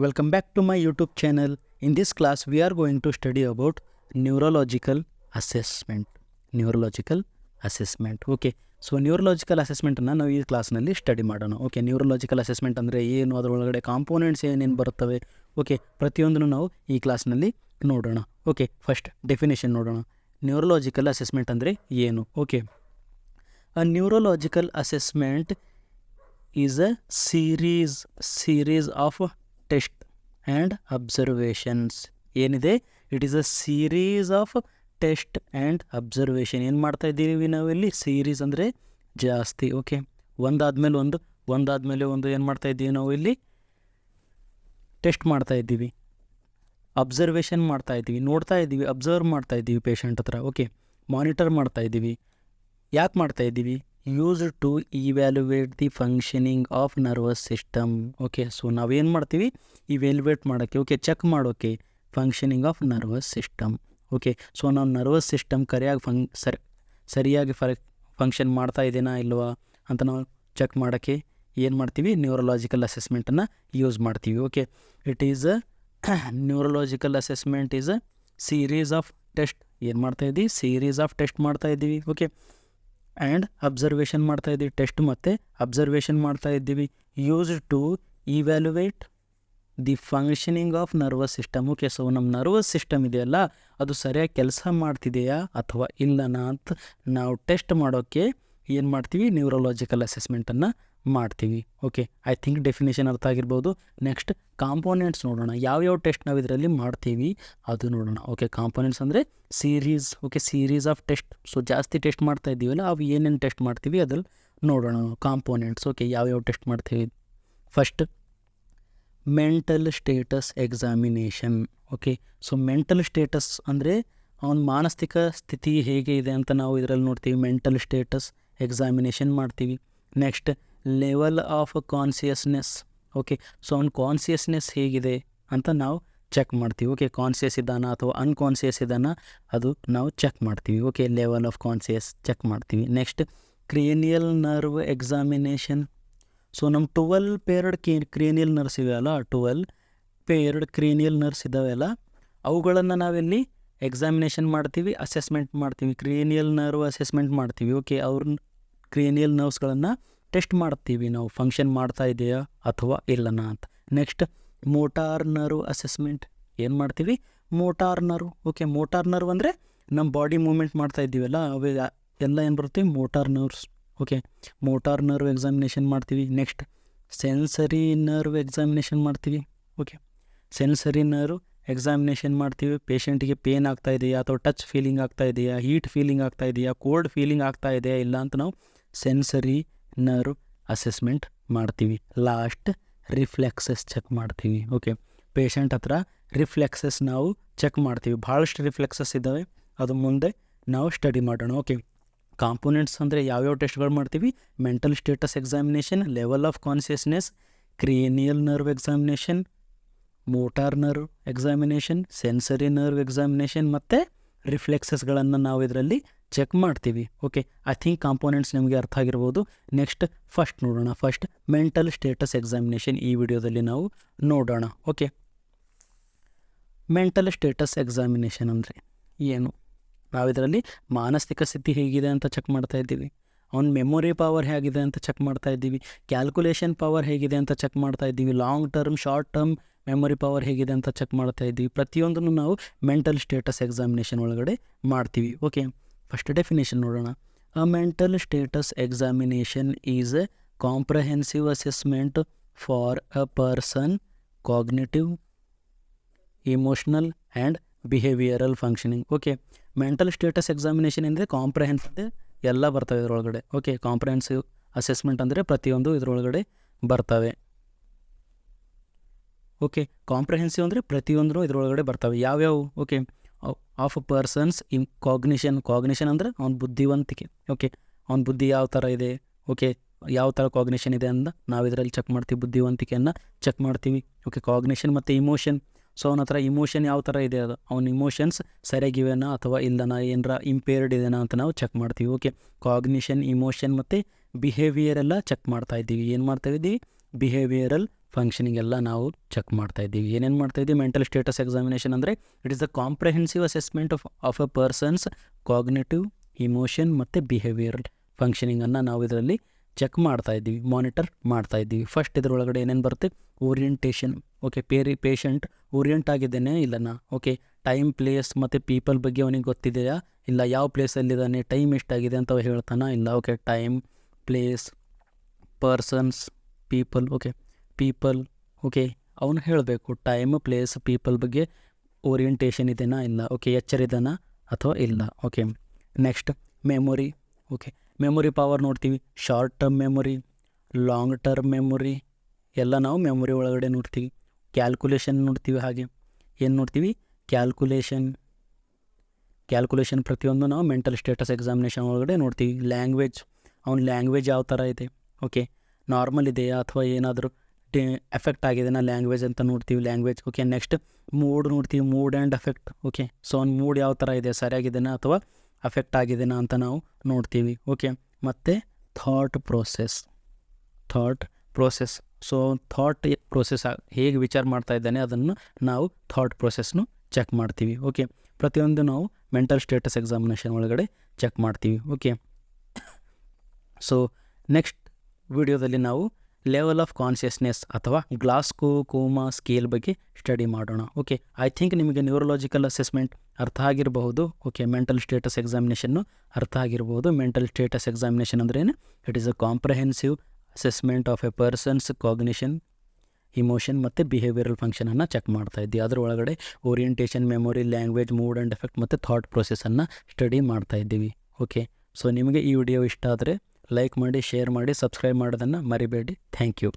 Welcome back to my YouTube channel. In this class, we are going to study about neurological assessment. Neurological assessment. Okay. So neurological ಅಸೆಸ್ಮೆಂಟನ್ನು ನಾವು ಈ ಕ್ಲಾಸ್ನಲ್ಲಿ study ಮಾಡೋಣ. Okay, neurological assessment ಅಂದರೆ ಏನು, ಅದರೊಳಗಡೆ components ಏನೇನು ಬರುತ್ತವೆ, ಓಕೆ, ಪ್ರತಿಯೊಂದನ್ನು ನಾವು ಈ ಕ್ಲಾಸ್ನಲ್ಲಿ ನೋಡೋಣ. ಓಕೆ, ಫಸ್ಟ್ ಡೆಫಿನೇಷನ್ ನೋಡೋಣ. ನ್ಯೂರಲಾಜಿಕಲ್ ಅಸೆಸ್ಮೆಂಟ್ ಅಂದರೆ ಏನು? Okay, a neurological assessment is a series of test and observations. ಏನಿದೆ, it is a series of test and observation. ಏನು ಮಾಡ್ತಾ ಇದ್ದೀವಿ ನಾವಿಲ್ಲಿ? ಸೀರೀಸ್ ಅಂದರೆ ಜಾಸ್ತಿ. ಓಕೆ, ಒಂದಾದ್ಮೇಲೆ ಒಂದು ಏನು ಮಾಡ್ತಾ ಇದ್ದೀವಿ ನಾವು ಇಲ್ಲಿ? ಟೆಸ್ಟ್ ಮಾಡ್ತಾ ಇದ್ದೀವಿ, ಅಬ್ಸರ್ವೇಷನ್ ಮಾಡ್ತಾ ಇದ್ದೀವಿ, ನೋಡ್ತಾ ಇದ್ದೀವಿ, ಅಬ್ಸರ್ವ್ ಮಾಡ್ತಾ ಇದ್ದೀವಿ ಪೇಷಂಟ್ ಹತ್ರ. ಓಕೆ, ಮಾನಿಟರ್ ಮಾಡ್ತಾ ಇದ್ದೀವಿ. ಯಾಕೆ ಮಾಡ್ತಾ ಇದ್ದೀವಿ? Use to evaluate the functioning of nervous system. Okay, so ನಾವೇನು ಮಾಡ್ತೀವಿ? ಇವ್ಯಾಲ್ಯುವೇಟ್ ಮಾಡೋಕ್ಕೆ, ಓಕೆ, ಚೆಕ್ ಮಾಡೋಕ್ಕೆ functioning of nervous system. Okay, so ನಾವು ನರ್ವಸ್ ಸಿಸ್ಟಮ್ ಸರಿಯಾಗಿ ಫಂಕ್ಷನ್ ಮಾಡ್ತಾ ಇದೇನಾ ಇಲ್ವಾ ಅಂತ ನಾವು ಚೆಕ್ ಮಾಡೋಕ್ಕೆ ಏನು ಮಾಡ್ತೀವಿ? ನ್ಯೂರಲಾಜಿಕಲ್ ಅಸೆಸ್ಮೆಂಟನ್ನು ಯೂಸ್ ಮಾಡ್ತೀವಿ. Okay, it is a neurological assessment is a series of test. ಏನು ಮಾಡ್ತಾ ಇದ್ದೀವಿ? ಸೀರೀಸ್ ಆಫ್ ಟೆಸ್ಟ್ ಮಾಡ್ತಾ ಇದ್ದೀವಿ. ಓಕೆ, ಆ್ಯಂಡ್ ಅಬ್ಸರ್ವೇಷನ್ ಮಾಡ್ತಾ ಇದ್ದೀವಿ. ಟೆಸ್ಟ್ ಮತ್ತು ಅಬ್ಸರ್ವೇಷನ್ ಮಾಡ್ತಾ ಇದ್ದೀವಿ. Use to evaluate the functioning of nervous system. Okay, so ನಮ್ಮ ನರ್ವಸ್ ಸಿಸ್ಟಮ್ ಇದೆಯಲ್ಲ, ಅದು ಸರಿಯಾಗಿ ಕೆಲಸ ಮಾಡ್ತಿದೆಯಾ ಅಥವಾ ಇಲ್ಲನಾ ಅಂತ ನಾವು ಟೆಸ್ಟ್ ಮಾಡೋಕ್ಕೆ ಏನು ಮಾಡ್ತೀವಿ? ನ್ಯೂರಲಾಜಿಕಲ್ ಅಸೆಸ್ಮೆಂಟನ್ನು ಮಾಡ್ತೀವಿ. ಓಕೆ, ಐ ಥಿಂಕ್ ಡೆಫಿನೇಷನ್ ಅರ್ಥ ಆಗಿರ್ಬೋದು. ನೆಕ್ಸ್ಟ್ ಕಾಂಪೋನೆಂಟ್ಸ್ ನೋಡೋಣ. ಯಾವ್ಯಾವ ಟೆಸ್ಟ್ ನಾವು ಇದರಲ್ಲಿ ಮಾಡ್ತೀವಿ ಅದು ನೋಡೋಣ. ಓಕೆ, ಕಾಂಪೋನೆಂಟ್ಸ್ ಅಂದರೆ series. Okay, series of test. So ಜಾಸ್ತಿ ಟೆಸ್ಟ್ ಮಾಡ್ತಾ ಇದ್ದೀವಲ್ಲ, ಅವು ಏನೇನು ಟೆಸ್ಟ್ ಮಾಡ್ತೀವಿ ಅದ್ರಲ್ಲಿ ನೋಡೋಣ. ಕಾಂಪೋನೆಂಟ್ಸ್. ಓಕೆ, ಯಾವ್ಯಾವ ಟೆಸ್ಟ್ ಮಾಡ್ತೀವಿ? First, mental status examination. Okay, so mental status ಅಂದರೆ ಅವನ ಮಾನಸಿಕ ಸ್ಥಿತಿ ಹೇಗೆ ಇದೆ ಅಂತ ನಾವು ಇದರಲ್ಲಿ ನೋಡ್ತೀವಿ. ಮೆಂಟಲ್ ಸ್ಟೇಟಸ್ ಎಕ್ಸಾಮಿನೇಷನ್ ಮಾಡ್ತೀವಿ. Next, level of consciousness. Okay, so ಅವ್ನ ಕಾನ್ಸಿಯಸ್ನೆಸ್ ಹೇಗಿದೆ ಅಂತ ನಾವು ಚೆಕ್ ಮಾಡ್ತೀವಿ. ಓಕೆ, ಕಾನ್ಸಿಯಸ್ ಇದ್ದಾನ ಅಥವಾ ಅನ್ಕಾನ್ಸಿಯಸ್ ಇದ್ದಾನ ಅದು ನಾವು ಚೆಕ್ ಮಾಡ್ತೀವಿ. Okay, level of conscious check ಮಾಡ್ತೀವಿ. Next, cranial nerve examination. So ನಮ್ಮ 12 ಪೇರ್ಡ್ ಕ್ರೇನಿಯಲ್ ನರ್ವ್ಸ್ ಇವೆಯಲ್ಲ, 12 ಪೇರ್ಡ್ ಕ್ರೇನಿಯಲ್ ನರ್ವ್ಸ್ ಇದ್ದಾವೆಲ್ಲ, ಅವುಗಳನ್ನು ನಾವೆಲ್ಲಿ ಎಕ್ಸಾಮಿನೇಷನ್ ಮಾಡ್ತೀವಿ, ಅಸೆಸ್ಮೆಂಟ್ ಮಾಡ್ತೀವಿ. ಕ್ರೇನಿಯಲ್ ನರ್ವ್ ಅಸೆಸ್ಮೆಂಟ್ ಮಾಡ್ತೀವಿ. ಓಕೆ, ಅವ್ರ ಕ್ರೇನಿಯಲ್ ನರ್ವ್ಸ್ಗಳನ್ನು ಟೆಸ್ಟ್ ಮಾಡ್ತೀವಿ ನಾವು, ಫಂಕ್ಷನ್ ಮಾಡ್ತಾ ಇದೆಯಾ ಅಥವಾ ಇಲ್ಲನಾ ಅಂತ. Next, motor nerve assessment. ಏನು ಮಾಡ್ತೀವಿ? Motor nerve. Okay, motor nerve ಅಂದರೆ ನಮ್ಮ ಬಾಡಿ ಮೂವ್ಮೆಂಟ್ ಮಾಡ್ತಾ ಇದ್ದೀವಲ್ಲ, ಅವು ಎಲ್ಲ ಏನು ಬರುತ್ತೆ? Motor nerves. Okay, motor nerve examination ಮಾಡ್ತೀವಿ. ನೆಕ್ಸ್ಟ್, ಸೆನ್ಸರಿ ನರ್ವ್ ಎಕ್ಸಾಮಿನೇಷನ್ ಮಾಡ್ತೀವಿ. ಓಕೆ, ಸೆನ್ಸರಿ ನರ್ವ್ ಎಕ್ಸಾಮಿನೇಷನ್ ಮಾಡ್ತೀವಿ. ಪೇಷಂಟಿಗೆ ಪೇನ್ ಆಗ್ತಾ ಇದೆಯಾ ಅಥವಾ ಟಚ್ ಫೀಲಿಂಗ್ ಆಗ್ತಾ ಇದೆಯಾ, ಹೀಟ್ ಫೀಲಿಂಗ್ ಆಗ್ತಾ ಇದೆಯಾ, ಕೋಲ್ಡ್ ಫೀಲಿಂಗ್ ಆಗ್ತಾ ಇದೆಯಾ ಇಲ್ಲ ಅಂತ ನಾವು ಸೆನ್ಸರಿ ನರ್ವ್ ಅಸೆಸ್ಮೆಂಟ್ ಮಾಡ್ತೀವಿ. ಲಾಸ್ಟ್, ರಿಫ್ಲೆಕ್ಸಸ್ ಚೆಕ್ ಮಾಡ್ತೀವಿ. ಓಕೆ, ಪೇಷಂಟ್ ಹತ್ರ ರಿಫ್ಲೆಕ್ಸಸ್ ನಾವು ಚೆಕ್ ಮಾಡ್ತೀವಿ. ಭಾಳಷ್ಟು ರಿಫ್ಲೆಕ್ಸಸ್ ಇದ್ದಾವೆ, ಅದು ಮುಂದೆ ನಾವು ಸ್ಟಡಿ ಮಾಡೋಣ. ಓಕೆ, ಕಾಂಪೋನೆಂಟ್ಸ್ ಅಂದರೆ ಯಾವ್ಯಾವ ಟೆಸ್ಟ್ಗಳು ಮಾಡ್ತೀವಿ? Mental status examination, level of consciousness, cranial nerve examination, motor nerve examination, sensory nerve examination ಮತ್ತು ರಿಫ್ಲೆಕ್ಸಸ್ಗಳನ್ನು ನಾವು ಇದರಲ್ಲಿ ಚೆಕ್ ಮಾಡ್ತೀವಿ. ಓಕೆ, ಐ ಥಿಂಕ್ ಕಾಂಪೋನೆಂಟ್ಸ್ ನಿಮಗೆ ಅರ್ಥ ಆಗಿರ್ಬೋದು. ನೆಕ್ಸ್ಟ್, ಫಸ್ಟ್ ನೋಡೋಣ. ಫಸ್ಟ್, ಮೆಂಟಲ್ ಸ್ಟೇಟಸ್ ಎಕ್ಸಾಮಿನೇಷನ್ ಈ ವಿಡಿಯೋದಲ್ಲಿ ನಾವು ನೋಡೋಣ. ಓಕೆ, ಮೆಂಟಲ್ ಸ್ಟೇಟಸ್ ಎಕ್ಸಾಮಿನೇಷನ್ ಅಂದರೆ ಏನು? ನಾವಿದರಲ್ಲಿ ಮಾನಸಿಕ ಸ್ಥಿತಿ ಹೇಗಿದೆ ಅಂತ ಚೆಕ್ ಮಾಡ್ತಾ ಇದ್ದೀವಿ, ಅವ್ನ ಮೆಮೊರಿ ಪವರ್ ಹೇಗಿದೆ ಅಂತ ಚೆಕ್ ಮಾಡ್ತಾ ಇದ್ದೀವಿ, ಕ್ಯಾಲ್ಕುಲೇಷನ್ ಪವರ್ ಹೇಗಿದೆ ಅಂತ ಚೆಕ್ ಮಾಡ್ತಾ ಇದ್ದೀವಿ, long term short term memory power ಹೇಗಿದೆ ಅಂತ ಚೆಕ್ ಮಾಡ್ತಾ ಇದ್ದೀವಿ. ಪ್ರತಿಯೊಂದನ್ನು ನಾವು ಮೆಂಟಲ್ ಸ್ಟೇಟಸ್ ಎಕ್ಸಾಮಿನೇಷನ್ ಒಳಗಡೆ ಮಾಡ್ತೀವಿ. ಓಕೆ, ಫಸ್ಟ್ ಡೆಫಿನೇಷನ್ ನೋಡೋಣ. ಅ mental status examination is A comprehensive assessment for a person cognitive, emotional and behavioural functioning. Okay, mental status examination ಅಂದರೆ ಕಾಂಪ್ರಹೆನ್ಸಿವ್ ಎಲ್ಲ ಬರ್ತವೆ ಇದರೊಳಗಡೆ. ಓಕೆ, ಕಾಂಪ್ರಹೆನ್ಸಿವ್ ಅಸೆಸ್ಮೆಂಟ್ ಅಂದರೆ ಪ್ರತಿಯೊಂದು ಇದರೊಳಗಡೆ ಬರ್ತವೆ. ಓಕೆ, ಕಾಂಪ್ರಹೆನ್ಸಿವ್ ಅಂದರೆ ಪ್ರತಿಯೊಂದು ಇದರೊಳಗಡೆ ಬರ್ತವೆ. ಯಾವ್ಯಾವು? Okay, of persons in cognition ಅಂದರೆ ಅವ್ನ ಬುದ್ಧಿವಂತಿಕೆ. ಓಕೆ, ಅವ್ನ ಬುದ್ಧಿ ಯಾವ ಥರ ಇದೆ, ಓಕೆ, ಯಾವ ಥರ ಕಾಗ್ನಿಷನ್ ಇದೆ ಅಂತ ನಾವು ಇದರಲ್ಲಿ ಚೆಕ್ ಮಾಡ್ತೀವಿ, ಬುದ್ಧಿವಂತಿಕೆಯನ್ನು ಚೆಕ್ ಮಾಡ್ತೀವಿ. ಓಕೆ, ಕಾಗ್ನಿಷನ್ ಮತ್ತು ಇಮೋಷನ್. ಸೊ ಅವನ ಹತ್ರ ಇಮೋಷನ್ ಯಾವ ಥರ ಇದೆ, ಅದು ಅವ್ನ ಇಮೋಷನ್ಸ್ ಸರಿಯಾಗಿವೆನಾ ಅಥವಾ ಇಲ್ಲನಾ, ಏನರ ಇಂಪೇರ್ಡ್ ಇದೆನಾ ಅಂತ ನಾವು ಚೆಕ್ ಮಾಡ್ತೀವಿ. ಓಕೆ, ಕಾಗ್ನಿಷನ್, ಇಮೋಷನ್ ಮತ್ತು ಬಿಹೇವಿಯರ್ ಎಲ್ಲ ಚೆಕ್ ಮಾಡ್ತಾ ಇದ್ದೀವಿ. ಏನು ಮಾಡ್ತಾ ಇದ್ದೀವಿ? ಬಿಹೇವಿಯರಲ್ ಫಂಕ್ಷನಿಂಗ್ ಎಲ್ಲ ನಾವು ಚೆಕ್ ಮಾಡ್ತಾಯಿದ್ದೀವಿ. ಏನೇನು ಮಾಡ್ತಾಯಿದ್ದೀವಿ? ಮೆಂಟಲ್ ಸ್ಟೇಟಸ್ ಎಕ್ಸಾಮಿನೇಷನ್ ಅಂದರೆ it is the comprehensive assessment of a persons cognitive, emotion ಮತ್ತು ಬಿಹೇವಿಯರಲ್ ಫಂಕ್ಷನಿಂಗನ್ನು ನಾವು ಇದರಲ್ಲಿ ಚೆಕ್ ಮಾಡ್ತಾಯಿದ್ದೀವಿ, ಮಾನಿಟರ್ ಮಾಡ್ತಾಯಿದ್ದೀವಿ. ಫಸ್ಟ್ ಇದರೊಳಗಡೆ ಏನೇನು ಬರುತ್ತೆ? ಓರಿಯೆಂಟೇಷನ್. ಓಕೆ, ಪೇಷಂಟ್ ಓರಿಯೆಂಟ್ ಆಗಿದ್ದೇನೆ ಇಲ್ಲನಾ? ಓಕೆ, ಟೈಮ್, ಪ್ಲೇಸ್ ಮತ್ತು ಪೀಪಲ್ ಬಗ್ಗೆ ಅವನಿಗೆ ಗೊತ್ತಿದೆಯಾ ಇಲ್ಲ? ಯಾವ ಪ್ಲೇಸಲ್ಲಿದ್ದಾನೆ, ಟೈಮ್ ಎಷ್ಟಾಗಿದೆ ಅಂತ ಹೇಳ್ತಾನಾ ಇಲ್ಲ? Okay, time, place, persons, people. Okay, people. Okay, ಅವನು ಹೇಳಬೇಕು ಟೈಮ್, ಪ್ಲೇಸ್, ಪೀಪಲ್ ಬಗ್ಗೆ ಓರಿಯೆಂಟೇಷನ್ ಇದೆನಾ ಇಲ್ಲ? ಓಕೆ, ಎಚ್ಚರಿದಾನ ಅಥವಾ ಇಲ್ಲ? Okay, next memory. Okay, memory power ನೋಡ್ತೀವಿ. Short term memory, long term memory ಎಲ್ಲ ನಾವು ಮೆಮೊರಿ ಒಳಗಡೆ ನೋಡ್ತೀವಿ. ಕ್ಯಾಲ್ಕುಲೇಷನ್ ನೋಡ್ತೀವಿ. ಹಾಗೆ ಏನು ನೋಡ್ತೀವಿ? ಕ್ಯಾಲ್ಕುಲೇಷನ್ ಪ್ರತಿಯೊಂದು ನಾವು ಮೆಂಟಲ್ ಸ್ಟೇಟಸ್ ಎಕ್ಸಾಮಿನೇಷನ್ ಒಳಗಡೆ ನೋಡ್ತೀವಿ. ಲ್ಯಾಂಗ್ವೇಜ್, ಅವ್ನ ಲ್ಯಾಂಗ್ವೇಜ್ ಯಾವ ಥರ ಇದೆ? ಓಕೆ, ನಾರ್ಮಲ್ ಇದೆಯಾ ಅಥವಾ ಏನಾದರೂ ಎಫೆಕ್ಟ್ ಆಗಿದೆನಾ ಲ್ಯಾಂಗ್ವೇಜ್ ಅಂತ ನೋಡ್ತೀವಿ. ಲ್ಯಾಂಗ್ವೇಜ್. ಓಕೆ, ನೆಕ್ಸ್ಟ್ ಮೂಡ್ ನೋಡ್ತೀವಿ. Mood and effect. Okay, so ಅವ್ನ ಮೂಡ್ ಯಾವ ಥರ ಇದೆ, ಸರಿಯಾಗಿದೆನಾ ಅಥವಾ ಅಫೆಕ್ಟ್ ಆಗಿದೆನಾ ಅಂತ ನಾವು ನೋಡ್ತೀವಿ. ಓಕೆ, ಮತ್ತು thought process. So thought process ಹೇಗೆ ವಿಚಾರ ಮಾಡ್ತಾ ಇದ್ದಾನೆ ಅದನ್ನು ನಾವು ಥಾಟ್ ಪ್ರೋಸೆಸ್ನು ಚೆಕ್ ಮಾಡ್ತೀವಿ. ಓಕೆ, ಪ್ರತಿಯೊಂದು ನಾವು ಮೆಂಟಲ್ ಸ್ಟೇಟಸ್ ಎಕ್ಸಾಮಿನೇಷನ್ ಒಳಗಡೆ ಚೆಕ್ ಮಾಡ್ತೀವಿ. ಓಕೆ, ಸೊ ನೆಕ್ಸ್ಟ್ ವಿಡಿಯೋದಲ್ಲಿ ನಾವು ಲೆವೆಲ್ ಆಫ್ ಕಾನ್ಷಿಯಸ್ನೆಸ್ ಅಥವಾ ಗ್ಲಾಸ್ಗೋ ಕೋಮಾ ಸ್ಕೇಲ್ ಬಗ್ಗೆ ಸ್ಟಡಿ ಮಾಡೋಣ. ಓಕೆ, ಐ ಥಿಂಕ್ ನಿಮಗೆ ನ್ಯೂರಲಾಜಿಕಲ್ ಅಸೆಸ್ಮೆಂಟ್ ಅರ್ಥ ಆಗಿರಬಹುದು. ಓಕೆ, ಮೆಂಟಲ್ ಸ್ಟೇಟಸ್ ಎಕ್ಸಾಮಿನೇಷನ್ನು ಅರ್ಥ ಆಗಿರ್ಬೋದು. ಮೆಂಟಲ್ ಸ್ಟೇಟಸ್ ಎಕ್ಸಾಮಿನೇಷನ್ ಅಂದ್ರೇನು? It is a comprehensive assessment of A persons cognition, emotion ಮತ್ತು ಬಿಹೇವಿಯರಲ್ ಫಂಕ್ಷನನ್ನು ಚೆಕ್ ಮಾಡ್ತಾ ಇದ್ದೀವಿ. ಅದರ ಒಳಗಡೆ orientation, memory, language, mood and effect ಮತ್ತು ಥಾಟ್ ಪ್ರೊಸೆಸನ್ನು ಸ್ಟಡಿ ಮಾಡ್ತಾ ಇದ್ದೀವಿ. ಓಕೆ, ಸೊ ನಿಮಗೆ ಈ ವಿಡಿಯೋ ಇಷ್ಟ ಆದರೆ ಲೈಕ್ ಮಾಡಿ, ಶೇರ್ ಮಾಡಿ, ಸಬ್ಸ್ಕ್ರೈಬ್ ಮಾಡೋದನ್ನು ಮರಿಬೇಡಿ. Thank you.